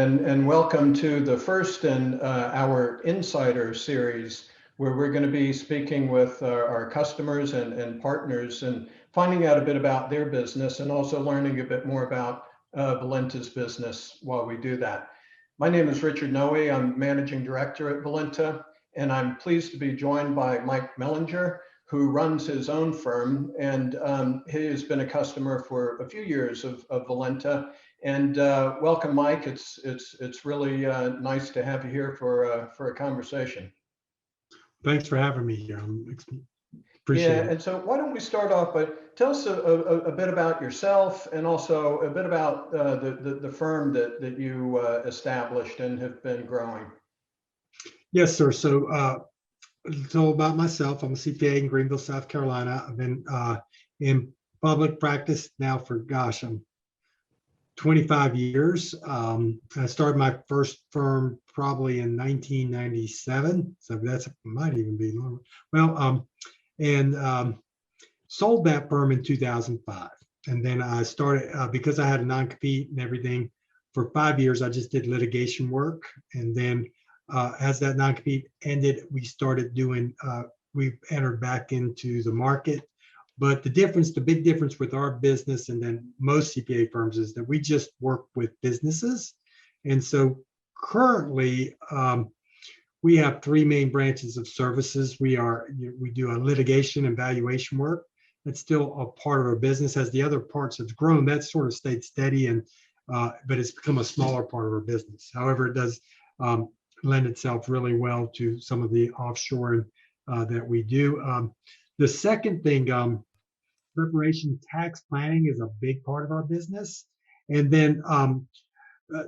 and welcome to the first in our Insider series, where we're going to be speaking with our customers and partners and finding out a bit about their business and also learning a bit more about Valenta's business while we do that. My name is Richard Nohe. I'm Managing Director at Valenta, and I'm pleased to be joined by Mike Meilinger, who runs his own firm, and he has been a customer for a few years of Valenta. And welcome, Mike. It's really nice to have you here for a conversation. Thanks for having me here. Appreciate it. And so why don't we start off by tell us a bit about yourself and also a bit about the firm that you established and have been growing. Yes, sir. So about myself, I'm a CPA in Greenville, South Carolina. I've been in public practice now for, I'm 25 years. I started my first firm probably in 1997, so that might even be longer. Well, sold that firm in 2005, and then I started because I had a non-compete and everything. For 5 years, I just did litigation work, and then as that non-compete ended, we started doing. We entered back into the market. But the big difference with our business and then most CPA firms is that we just work with businesses. And so currently, we have three main branches of services. We do a litigation and valuation work. That's still a part of our business. As the other parts have grown, that's sort of stayed steady, but it's become a smaller part of our business. However, it does lend itself really well to some of the offshoring that we do. The second thing, preparation tax planning is a big part of our business. And then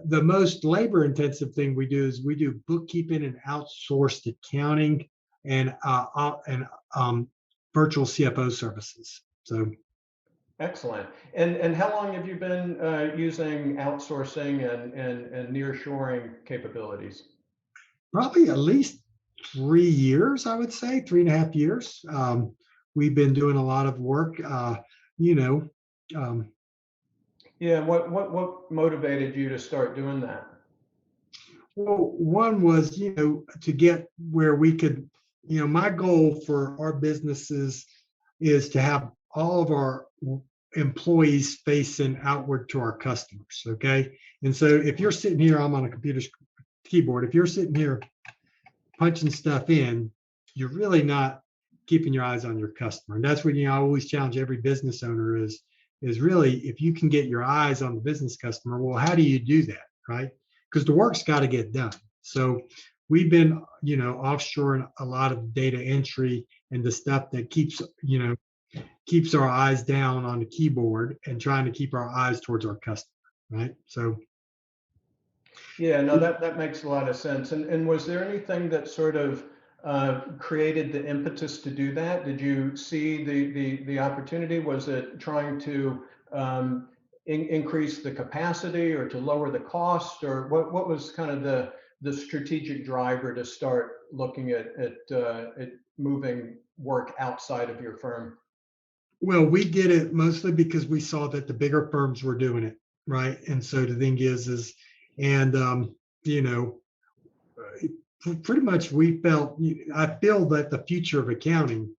the most labor intensive thing we do is we do bookkeeping and outsourced accounting and virtual CFO services. So excellent. And how long have you been using outsourcing and nearshoring capabilities? Probably at least 3 years, I would say, 3.5 years. We've been doing a lot of work, What motivated you to start doing that? Well, one was, to get where we could, my goal for our businesses is to have all of our employees facing outward to our customers. Okay. And so if you're sitting here, I'm on a computer keyboard. If you're sitting here punching stuff in, you're really not keeping your eyes on your customer. And that's what, I always challenge every business owner is really, if you can get your eyes on the business customer, well, how do you do that? Right? Because the work's got to get done. So we've been, offshoring a lot of data entry and the stuff that keeps our eyes down on the keyboard and trying to keep our eyes towards our customer. Right. So. Yeah, no, that makes a lot of sense. And was there anything that sort of created the impetus to do that? Did you see the opportunity? Was it trying to increase the capacity or to lower the cost, or what was kind of the strategic driver to start looking at moving work outside of your firm? Well, we did it mostly because we saw that the bigger firms were doing it, right? And so the thing is, pretty much I feel that the future of accounting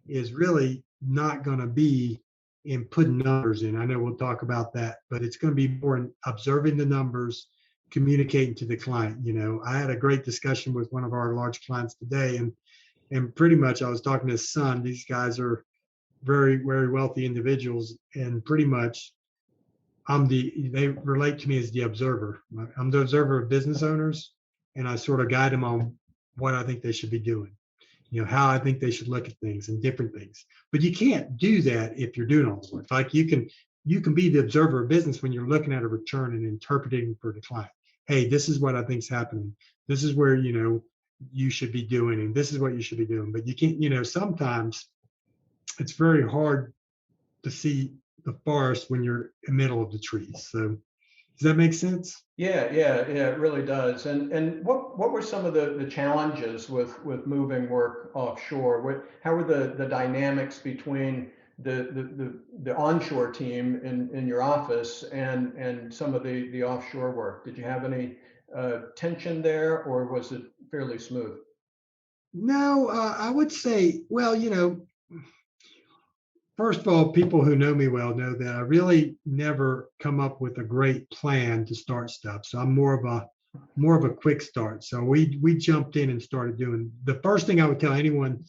is really not going to be in putting numbers in. I know we'll talk about that, but it's going to be more in observing the numbers, communicating to the client. I had a great discussion with one of our large clients today, and pretty much I was talking to his son. These guys are very, very wealthy individuals, and pretty much they relate to me as the observer. I'm the observer of business owners, and I sort of guide them on what I think they should be doing, how I think they should look at things and different things. But you can't do that if you're doing all the work. Like you can be the observer of business when you're looking at a return and interpreting for the client. Hey, this is what I think's happening. This is where, you should be doing, and this is what you should be doing. But you can't, sometimes it's very hard to see the forest when you're in the middle of the trees. So does that make sense? Yeah, it really does. And what were some of the challenges with moving work offshore? How were the dynamics between the onshore team in your office and some of the offshore work? Did you have any tension there, or was it fairly smooth? No, I would say, well, first of all, people who know me well know that I really never come up with a great plan to start stuff. So I'm more of a quick start. So we jumped in and started doing the first thing I would tell anyone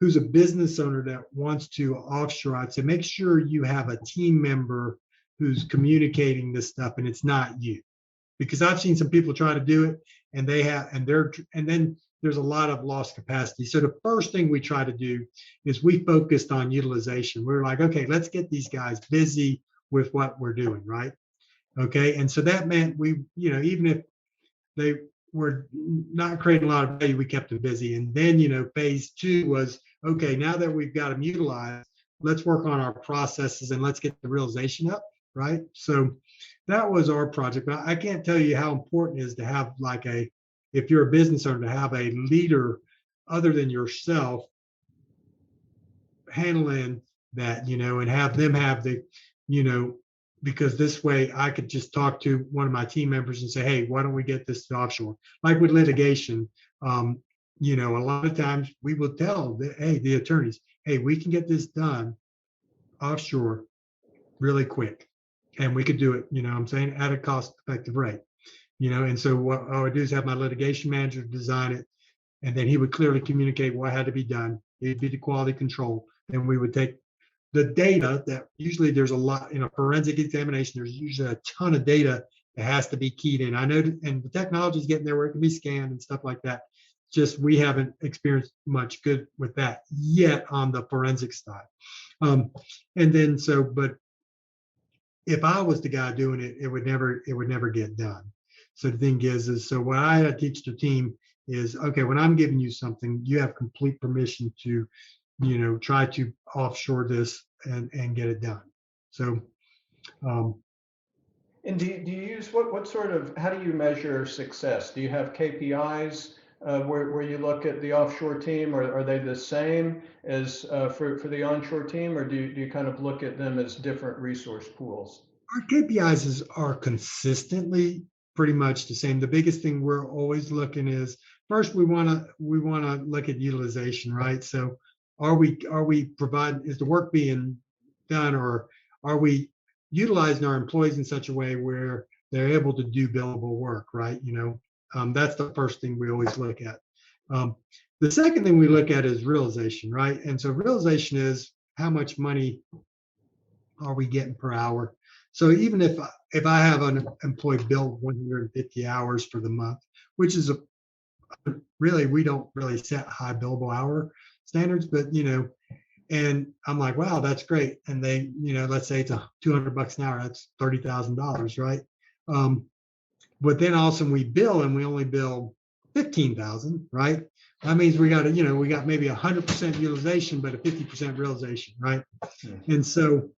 who's a business owner that wants to offshore. I'd say make sure you have a team member who's communicating this stuff and it's not you, because I've seen some people try to do it and they have, and then there's a lot of lost capacity. So the first thing we try to do is we focused on utilization. We're like, okay, let's get these guys busy with what we're doing, right? Okay. And so that meant even if they were not creating a lot of value, we kept them busy. And then, phase two was, okay, now that we've got them utilized, let's work on our processes and let's get the realization up, right? So that was our project. But I can't tell you how important it is to have if you're a business owner, to have a leader other than yourself handling that, and have them have you know, because this way I could just talk to one of my team members and say, hey, why don't we get this to offshore? Like with litigation, a lot of times we will tell the attorneys, hey, we can get this done offshore really quick. And we could do it, what I'm saying, at a cost effective rate, and so what I would do is have my litigation manager design it, and then he would clearly communicate what had to be done. It'd be the quality control. Then we would take the data that usually there's a lot in a forensic examination. There's usually a ton of data that has to be keyed in. I know, and the technology is getting there where it can be scanned and stuff like that. Just we haven't experienced much good with that yet on the forensic side. And then but if I was the guy doing it, it would never get done. So the thing is so what I teach the team is, okay, when I'm giving you something, you have complete permission to, try to offshore this and get it done. So, um, And do you use what sort of, how do you measure success? Do you have KPIs where you look at the offshore team, or are they the same as for the onshore team, or do you kind of look at them as different resource pools? our KPIs are consistently pretty much the same. The biggest thing we're always looking is, first we want to look at utilization, right? So are we providing, is the work being done, or are we utilizing our employees in such a way where they're able to do billable work, right? That's the first thing we always look at. Um, the second thing we look at is realization, right? And so realization is how much money are we getting per hour? So even if I have an employee bill 150 hours for the month, which is really, we don't really set high billable hour standards, but and I'm like, wow, that's great. And they, let's say it's $200 an hour, that's $30,000, right? Um, but then also we bill and we only bill 15,000, right? That means we got maybe 100% utilization, but a 50% realization, right? Hmm. And so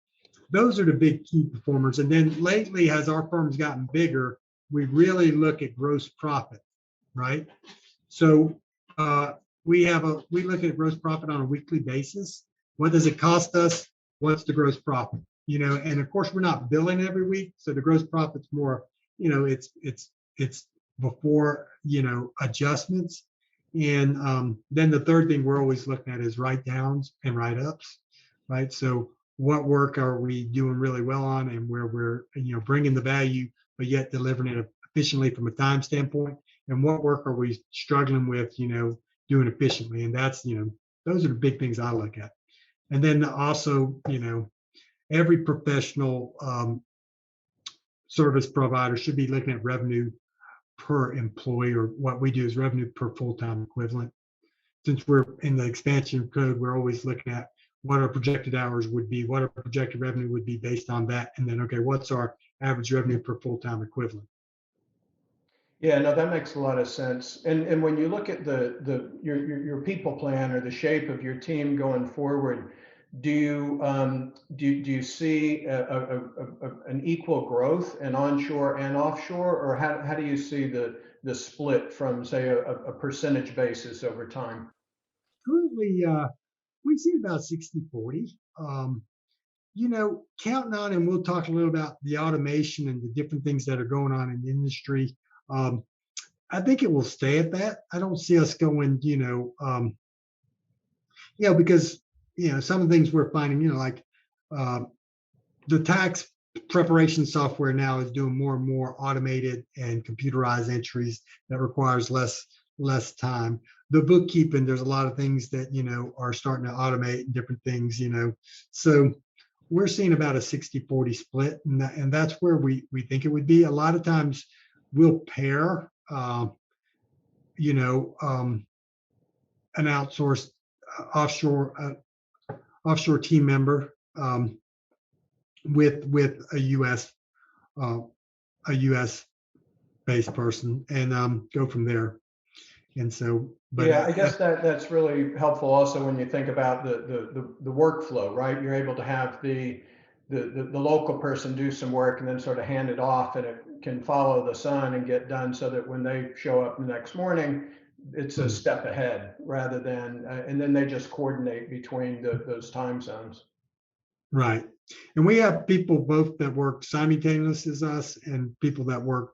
those are the big key performers. And then lately, as our firm's gotten bigger, we really look at gross profit, right? So we look at gross profit on a weekly basis. What does it cost us? What's the gross profit? And of course we're not billing every week, so the gross profit's more, it's before adjustments. And then the third thing we're always looking at is write downs and write ups, right? So what work are we doing really well on, and where we're bringing the value but yet delivering it efficiently from a time standpoint, and what work are we struggling with doing efficiently. And that's those are the big things I look at. And then also every professional service provider should be looking at revenue per employee, or what we do is revenue per full-time equivalent. Since we're in the expansion code, we're always looking at what our projected hours would be, what our projected revenue would be based on that, and then, okay, what's our average revenue per full-time equivalent. Yeah, no, that makes a lot of sense. And when you look at your people plan or the shape of your team going forward, do you see an equal growth in onshore and offshore, or how do you see the split from, say, a percentage basis over time? Currently, we see about 60/40. Counting on, and we'll talk a little about the automation and the different things that are going on in the industry. Um, I think it will stay at that. I don't see us going, because some of the things we're finding, like uh, the tax preparation software now is doing more and more automated and computerized entries that requires less time. The bookkeeping, there's a lot of things that are starting to automate and different things. So we're seeing about a 60/40 split, and that's where we think it would be. A lot of times we'll pair you know an outsourced offshore team member with uh, a US based person, and go from there. And so, but Yeah, I guess that's really helpful also when you think about the workflow, right? You're able to have the local person do some work and then sort of hand it off, and it can follow the sun and get done so that when they show up the next morning, it's a step ahead rather than, and then they just coordinate between those time zones. right. And we have people both that work simultaneous as us and people that work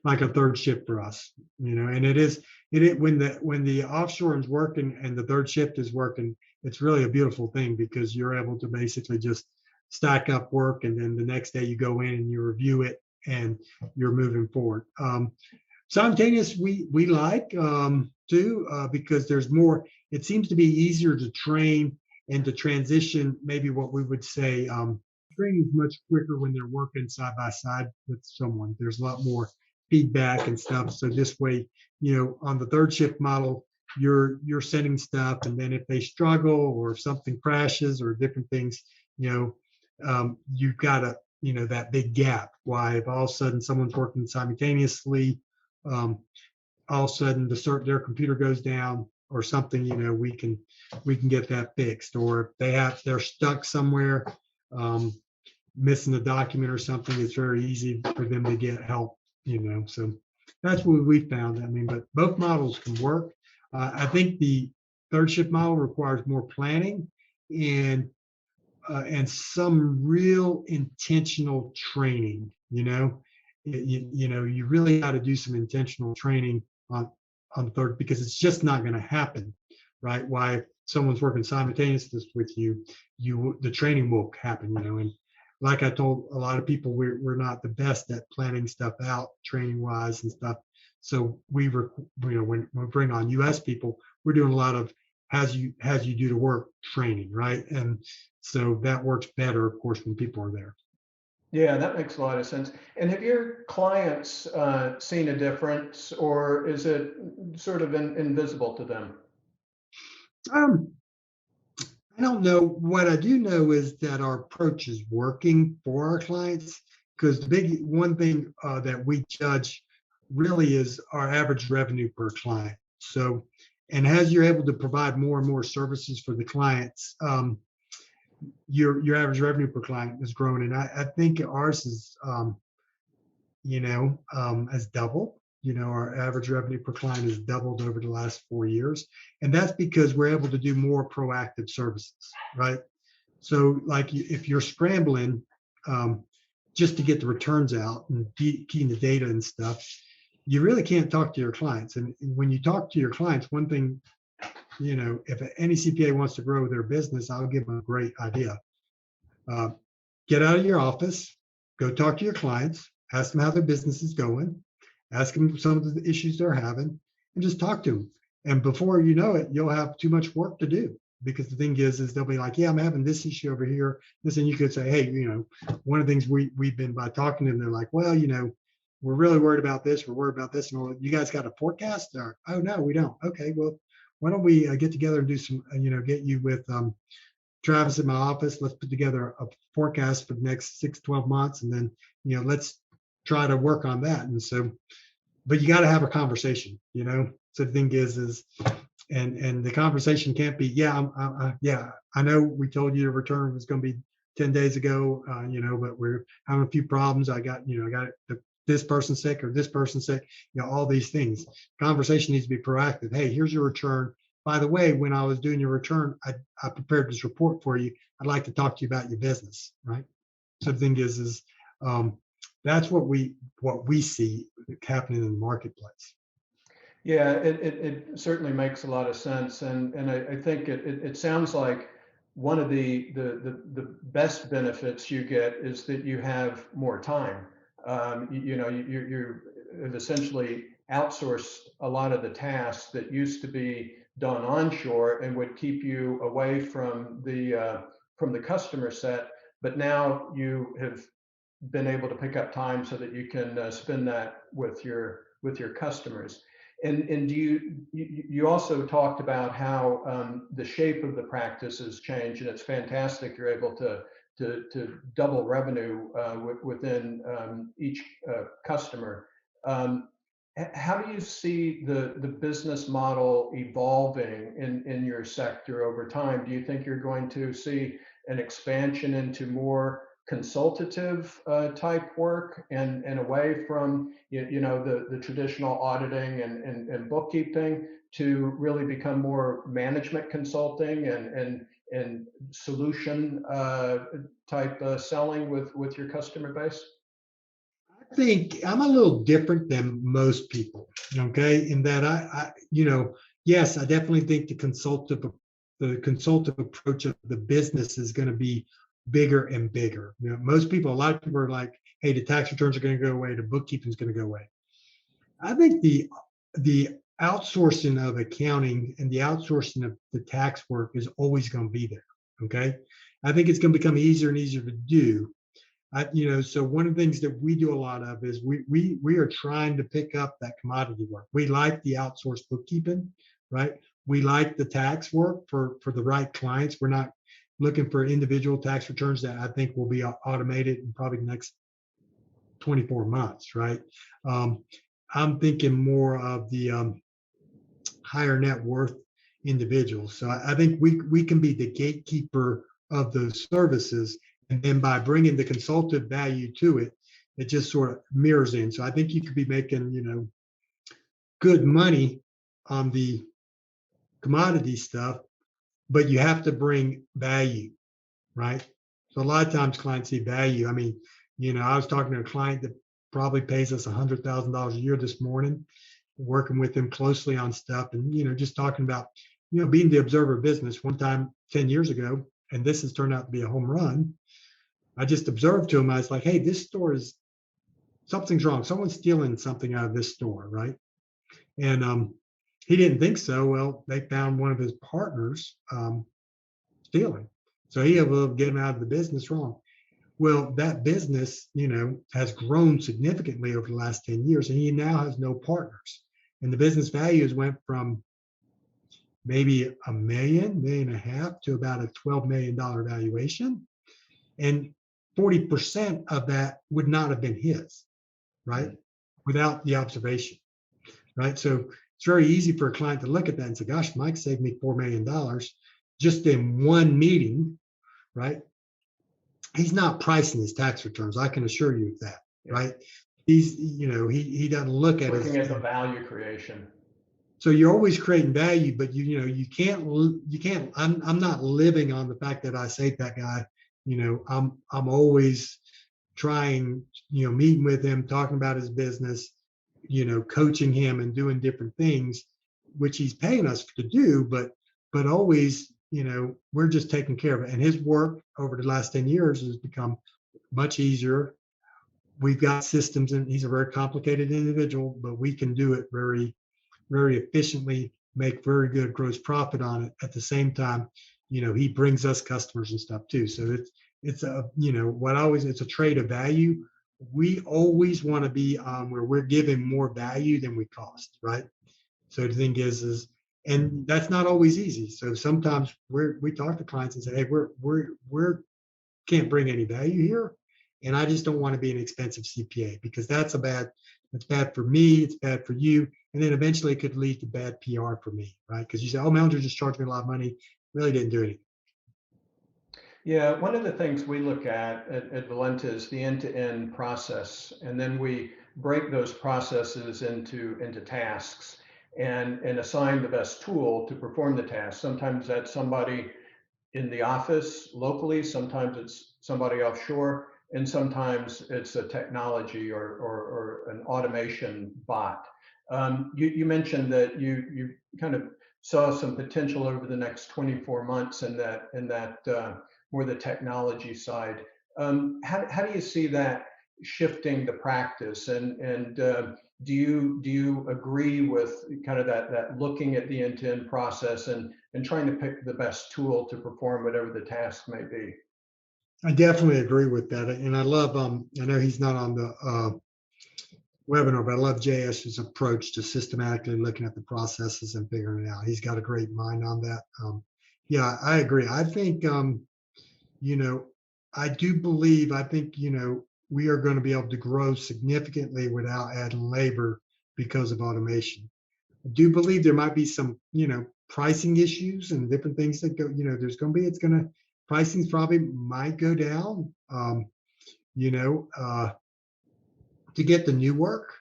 like a third shift for us, and it when the offshore is working and the third shift is working, it's really a beautiful thing because you're able to basically just stack up work, and then the next day you go in and you review it and you're moving forward. Simultaneous we like too, because there's more. It seems to be easier to train and to transition. Maybe what we would say, training is much quicker when they're working side by side with someone. There's a lot more feedback and stuff. So this way, on the third shift model, you're sending stuff, and then if they struggle or if something crashes or different things, you've got that big gap. Why, if all of a sudden someone's working simultaneously, um, all of a sudden their computer goes down or something, we can get that fixed. Or if they're stuck somewhere, um, missing a document or something, it's very easy for them to get help. So that's what we found. I mean, but both models can work. I think the third shift model requires more planning and some real intentional training. You really got to do some intentional training on the third, because it's just not going to happen, right? Why, if someone's working simultaneously with the training will happen. And like I told a lot of people, we're not the best at planning stuff out training wise and stuff. So when we bring on US people, we're doing a lot of as you do the work training, right? And so that works better, of course, when people are there. Yeah, that makes a lot of sense. And have your clients seen a difference, or is it sort of invisible to them? Um, I don't know. What I do know is that our approach is working for our clients, because the big one thing that we judge really is our average revenue per client. So, and as you're able to provide more and more services for the clients, your average revenue per client is growing, and I think ours is has doubled. Our average revenue per client has doubled over the last 4 years. And that's because we're able to do more proactive services, right? So, like, if you're scrambling just to get the returns out and keying the data and stuff, you really can't talk to your clients. And when you talk to your clients, one thing, if any CPA wants to grow their business, I'll give them a great idea. Uh, get out of your office, go talk to your clients, ask them how their business is going, ask them some of the issues they're having, and just talk to them. And before you know it, you'll have too much work to do, because the thing is they'll be like, yeah, I'm having this issue over here. This, and you could say, hey, one of the things we've been, by talking to them, they're like, well, we're really worried about this. We're worried about this. And all. You guys got a forecast? Or, oh no, we don't. Okay, well, why don't we get together and do some, get you with Travis in my office. Let's put together a forecast for the next 6-12 months. And then, let's try to work on that. And so, but you got to have a conversation, So the thing is, and the conversation can't be, yeah, yeah, I know we told you the return was going to be 10 days ago, but we're having a few problems. I got this person sick or this person sick, all these things. Conversation needs to be proactive. Hey, here's your return. by the way, when I was doing your return, I prepared this report for you. I'd like to talk to you about your business, right? So the thing is um, that's what we see happening in the marketplace. Yeah, it certainly makes a lot of sense, and I think it sounds like one of the best benefits you get is that you have more time. You know, you have essentially outsourced a lot of the tasks that used to be done onshore and would keep you away from the customer set, but now you have been able to pick up time so that you can spend that with your customers. And you also talked about how the shape of the practice has changed, and it's fantastic. You're able to double revenue within each customer. How do you see the business model evolving in your sector over time? Do you think you're going to see an expansion into more consultative type work and away from you know the traditional auditing and bookkeeping to really become more management consulting and solution type selling with your customer base? I think I'm a little different than most people, okay, in that yes, I definitely think the consultative approach of the business is going to be bigger and bigger. You know, most people, a lot of people are like, hey, the tax returns are going to go away, the bookkeeping is going to go away. I think the outsourcing of accounting and the outsourcing of the tax work is always going to be there. Okay. I think it's going to become easier and easier to do. So one of the things that we do a lot of is we are trying to pick up that commodity work. We like the outsourced bookkeeping, right? We like the tax work for the right clients. We're not looking for individual tax returns that I think will be automated in probably the next 24 months, right? Um, I'm thinking more of the higher net worth individuals. So I think we can be the gatekeeper of those services, and then by bringing the consultative value to it, it just sort of mirrors in. So I think you could be making good money on the commodity stuff, but you have to bring value, right? So a lot of times clients see value. I mean, I was talking to a client that probably pays us $100,000 a year this morning, working with him closely on stuff, and just talking about being the observer business. One time 10 years ago, and this has turned out to be a home run. I just observed to him. I was like, hey, this store is something's wrong. Someone's stealing something out of this store, right? And he didn't think so. Well, they found one of his partners stealing. So he had to get him out of the business wrong. Well, that business, has grown significantly over the last 10 years, and he now has no partners. And the business values went from maybe million and a half to about a $12 million valuation. And 40% of that would not have been his, right? Without the observation, right? So it's very easy for a client to look at that and say, gosh, Mike saved me $4 million just in one meeting, right? He's not pricing his tax returns. I can assure you of that, right? He's, he doesn't look at Looking at the value creation. So you're always creating value, but you can't. I'm not living on the fact that I saved that guy. I'm always trying, meeting with him, talking about his business, coaching him and doing different things, which he's paying us to do, but always, we're just taking care of it. And his work over the last 10 years has become much easier. We've got systems, and he's a very complicated individual, but we can do it very, very efficiently, make very good gross profit on it. At the same time, he brings us customers and stuff too. So it's a, it's a trade of value. We always want to be where we're giving more value than we cost, right? So the thing is, and that's not always easy. So sometimes we talk to clients and say, hey, we're can't bring any value here, and I just don't want to be an expensive CPA, because it's bad for me, it's bad for you, and then eventually it could lead to bad PR for me, right? Because you say, oh, Meilinger just charged me a lot of money, really didn't do anything. Yeah, one of the things we look at Valenta is the end-to-end process, and then we break those processes into tasks. and assign the best tool to perform the task. Sometimes that's somebody in the office locally, sometimes it's somebody offshore, and sometimes it's a technology or an automation bot. You mentioned that you kind of saw some potential over the next 24 months in that more the technology side. How do you see that shifting the practice? And do you agree with kind of that looking at the end-to-end process and trying to pick the best tool to perform whatever the task may be? I definitely agree with that. And I love, I know he's not on the webinar, but I love JS's approach to systematically looking at the processes and figuring it out. He's got a great mind on that. Yeah, I agree. I think, you know, I do believe, I think, we are going to be able to grow significantly without adding labor because of automation. I do believe there might be some, pricing issues and different things that go, there's going to be, pricing's probably might go down, you know, uh, to get the new work.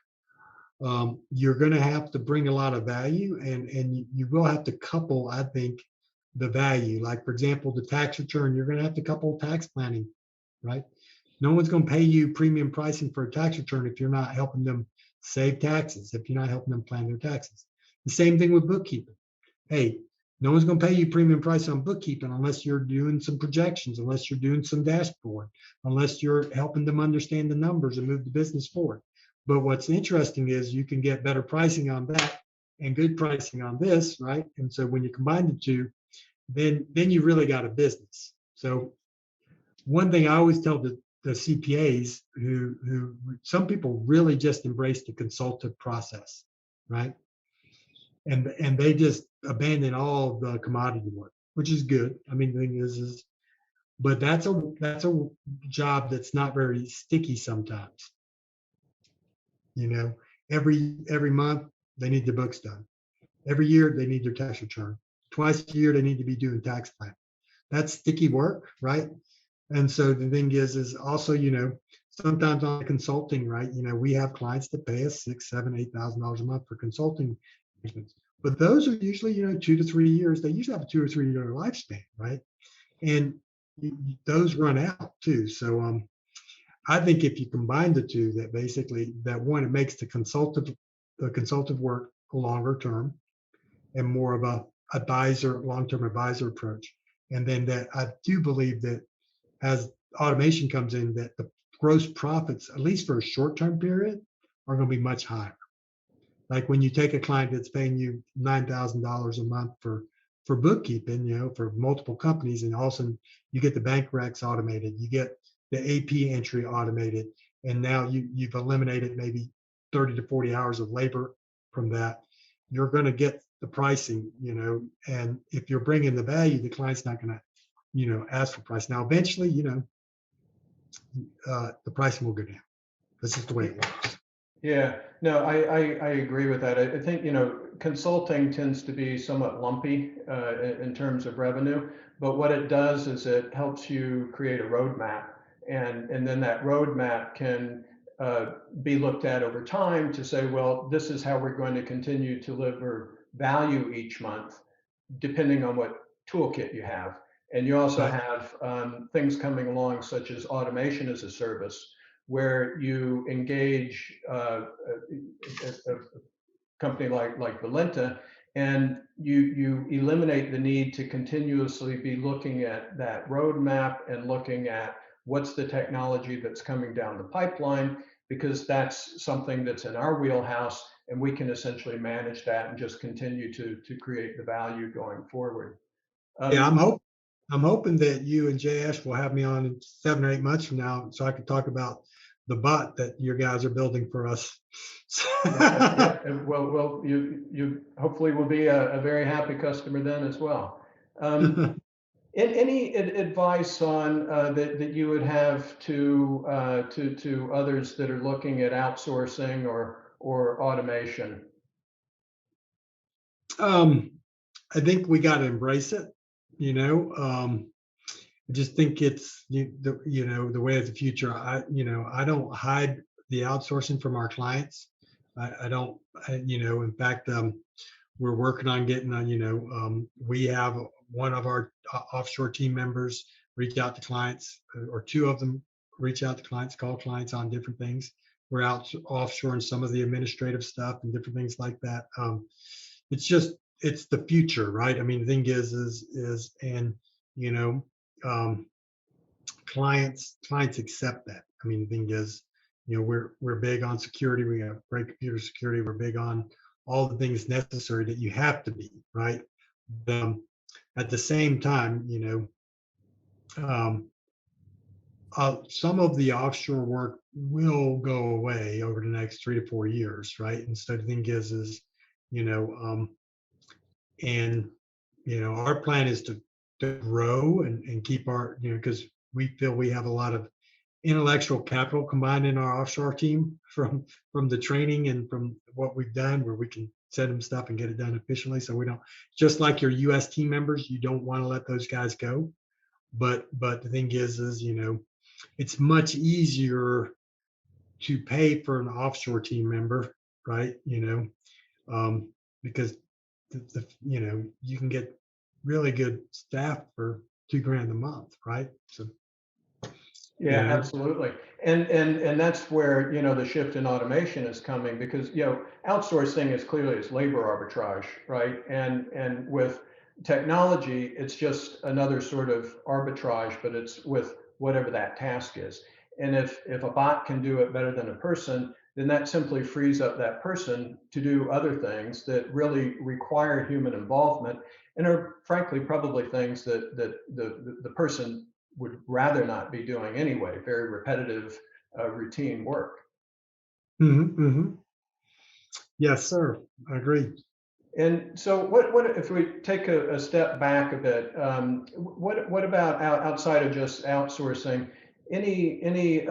You're going to have to bring a lot of value, and you will have to couple, I think, the value. Like, for example, the tax return, you're going to have to couple tax planning, right? No one's going to pay you premium pricing for a tax return if you're not helping them save taxes, if you're not helping them plan their taxes. The same thing with bookkeeping. Hey, no one's going to pay you premium price on bookkeeping unless you're doing some projections, unless you're doing some dashboard, unless you're helping them understand the numbers and move the business forward. But what's interesting is you can get better pricing on that and good pricing on this, right? And so when you combine the two, then you really got a business. So one thing I always tell the CPAs who some people really just embrace the consultative process, right? And they just abandon all the commodity work, which is good. I mean, the thing is but that's a job that's not very sticky sometimes. You know, every month they need their books done. Every year they need their tax return. Twice a year they need to be doing tax plan. That's sticky work, right? And so the thing is also, sometimes on consulting, right? We have clients that pay us $6, $7, $8,000 a month for consulting engagements. But those are usually, 2 to 3 years. They usually have a 2 or 3 year lifespan, right? And those run out too. So I think if you combine the two, that basically that one, it makes the consultative work longer term and more of a long-term advisor approach. And then that I do believe that as automation comes in, that the gross profits, at least for a short-term period, are going to be much higher. Like when you take a client that's paying you $9,000 a month for bookkeeping, for multiple companies, and all of a sudden you get the bank recs automated, you get the AP entry automated, and now you've eliminated maybe 30 to 40 hours of labor from that. You're going to get the pricing, and if you're bringing the value, the client's not going to, ask for price. Now, eventually, the pricing will go down. That's just the way it works. Yeah, no, I agree with that. I think, consulting tends to be somewhat lumpy in terms of revenue, but what it does is it helps you create a roadmap, and then that roadmap can be looked at over time to say, well, this is how we're going to continue to deliver value each month, depending on what toolkit you have. And you also Right. have things coming along, such as automation as a service, where you engage a company like Valenta, and you eliminate the need to continuously be looking at that roadmap and looking at what's the technology that's coming down the pipeline, because that's something that's in our wheelhouse, and we can essentially manage that and just continue to create the value going forward. Yeah, Um, I'm hoping that you and JS will have me on in 7 or 8 months from now, so I can talk about the bot that your guys are building for us. yeah, well, you hopefully will be a very happy customer then as well. Any advice on that you would have to others that are looking at outsourcing or automation? I think we got to embrace it. I just think it's the way of the future. I don't hide the outsourcing from our clients. I don't. In fact, we're working on getting on, we have one of our offshore team members reach out to clients, or two of them reach out to clients, call clients on different things. We're out offshoring some of the administrative stuff and different things like that. It's just, it's the future, right? I mean, the thing and you know, um, clients accept that. I mean, the thing is, we're big on security. We have great computer security. We're big on all the things necessary that you have to be, right? Um, at the same time, um, some of the offshore work will go away over the next 3 to 4 years, right? And so the thing is, you know, and our plan is to grow and keep our, because we feel we have a lot of intellectual capital combined in our offshore team from the training and from what we've done, where we can send them stuff and get it done efficiently. So we don't, just like your US team members, you don't want to let those guys go. But the thing is, it's much easier to pay for an offshore team member, right? Um, because you can get really good staff for $2,000 a month, right? So Yeah, you know, absolutely. And that's where, the shift in automation is coming, because, outsourcing is clearly is labor arbitrage, right? And with technology, it's just another sort of arbitrage, but it's with whatever that task is. And if a bot can do it better than a person, then that simply frees up that person to do other things that really require human involvement, and are frankly probably things that the person would rather not be doing anyway, very repetitive, routine work. hmm. Yes, sir. I agree. And so, what if we take a step back a bit? What about outside of just outsourcing? Any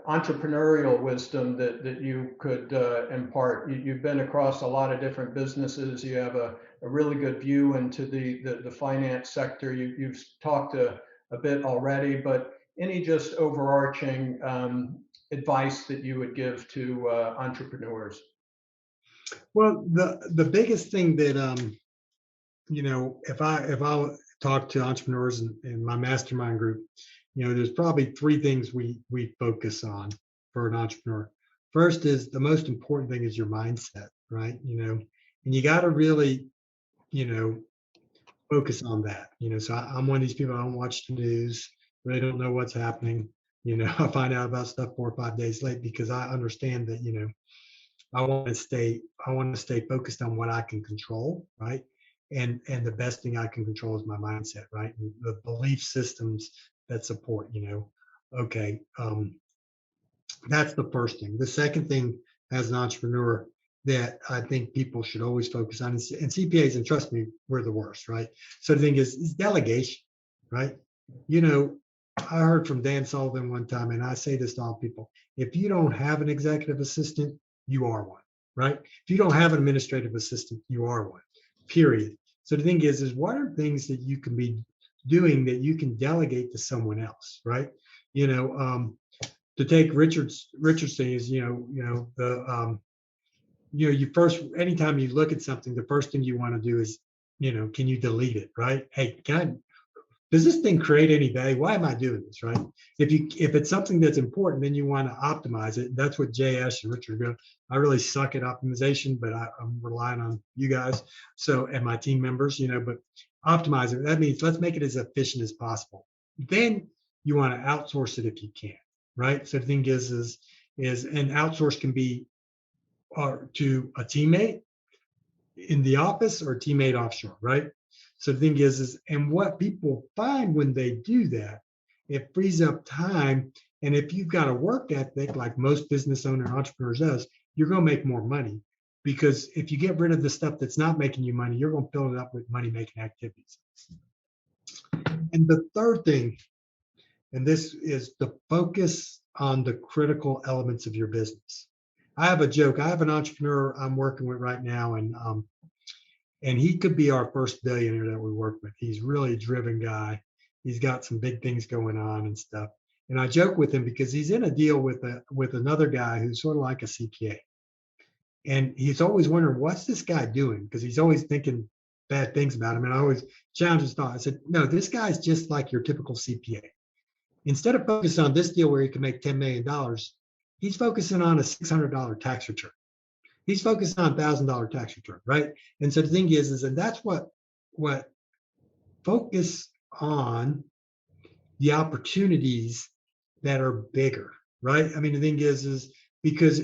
entrepreneurial wisdom that you could impart? You've been across a lot of different businesses. You have a really good view into the finance sector. You've talked a bit already, but any just overarching advice that you would give to entrepreneurs? Well, the biggest thing that if I talk to entrepreneurs in my mastermind group, there's probably three things we focus on for an entrepreneur. First is, the most important thing is your mindset, right? And you got to really, you know, focus on that. So I'm one of these people. I don't watch the news. Really don't know what's happening. I find out about stuff 4 or 5 days late, because I understand that, I want to stay focused on what I can control, right? And the best thing I can control is my mindset, right? And the belief systems that support, okay, that's the first thing. The second thing, as an entrepreneur, that I think people should always focus on, and CPAs, and trust me, we're the worst, right? So the thing is delegation, right? You know, I heard from Dan Sullivan one time, and I say this to all people: if you don't have an executive assistant, you are one, right? If you don't have an administrative assistant, you are one, period. So the thing is what are things that you can be doing that you can delegate to someone else, right? You know, to take Richardson is, you first, anytime you look at something, the first thing you want to do is, can you delete it, right? Hey, does this thing create any value? Why am I doing this, right? If it's something that's important, then you want to optimize it. That's what Jay Ash and Richard go. I really suck at optimization, but I'm relying on you guys, and my team members, but optimize it. That means let's make it as efficient as possible. Then you want to outsource it if you can, right? So the thing is and outsource can be to a teammate in the office or a teammate offshore, right? So the thing and what people find when they do that, it frees up time. And if you've got a work ethic, like most business owner entrepreneurs does, you're going to make more money, because if you get rid of the stuff that's not making you money, you're going to fill it up with money making activities. And the third thing, and this is the focus on the critical elements of your business. I have a joke. I have an entrepreneur I'm working with right now, and he could be our first billionaire that we work with. He's really a driven guy. He's got some big things going on and stuff. And I joke with him because he's in a deal with another guy who's sort of like a CPA. And he's always wondering, what's this guy doing? Because he's always thinking bad things about him. And I always challenge his thought. I said, no, this guy's just like your typical CPA. Instead of focusing on this deal where he can make $10 million, he's focusing on a $600 tax return. He's focused on $1,000 tax return, right? And so the thing is, and that's what focus on the opportunities that are bigger, right? I mean, the thing is because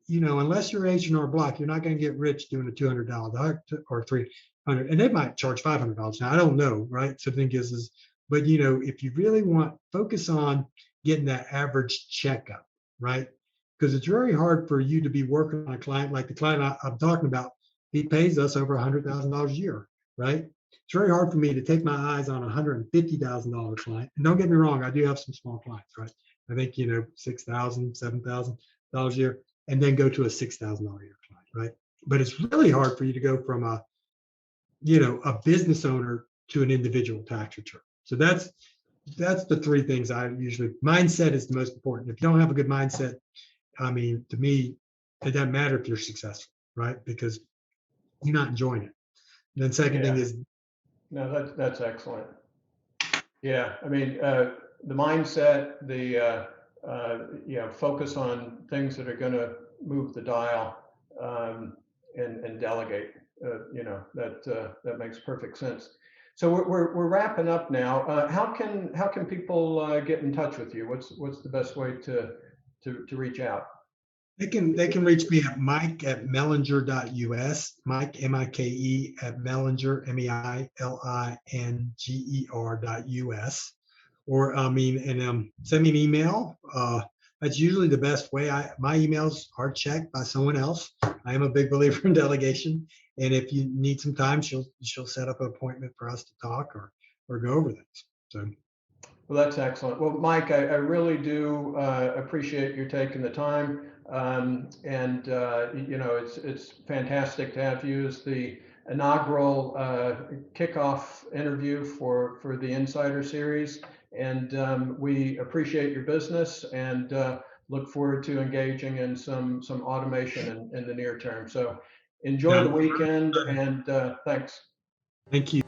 unless you're agent or block, you're not going to get rich doing a $200 or 300, and they might charge $500. Now, I don't know, right? So the thing is, but if you really want, focus on getting that average checkup, right? Because it's very hard for you to be working on a client like the client I'm talking about. He pays us over $100,000 a year, right? It's very hard for me to take my eyes on a $150,000 client. And don't get me wrong, I do have some small clients, right? I think, $6,000, $7,000 a year, and then go to a $6,000 a year client, right? But it's really hard for you to go from a business owner to an individual tax return. So that's the three things I usually, mindset is the most important. If you don't have a good mindset, I mean, to me, it doesn't matter if you're successful, right? Because you're not enjoying it. And then second thing Yeah. is, No, that's excellent. Yeah, I mean, the mindset, focus on things that are going to move the dial, and delegate. That makes perfect sense. So we're wrapping up now. How can people get in touch with you? What's the best way to reach out? they can reach me at mike@meilinger.us, Mike, Mike at Meilinger, Meilinger.us. Or send me an email. That's usually the best way. My emails are checked by someone else. I am a big believer in delegation, and if you need some time, she'll set up an appointment for us to talk or go over things. So. Well, that's excellent. Well, Mike, I really do appreciate you taking the time. It's fantastic to have you as the inaugural kickoff interview for the Insider Series. And we appreciate your business and look forward to engaging in some automation in the near term. So enjoy Yeah, the weekend, and thanks. thank you.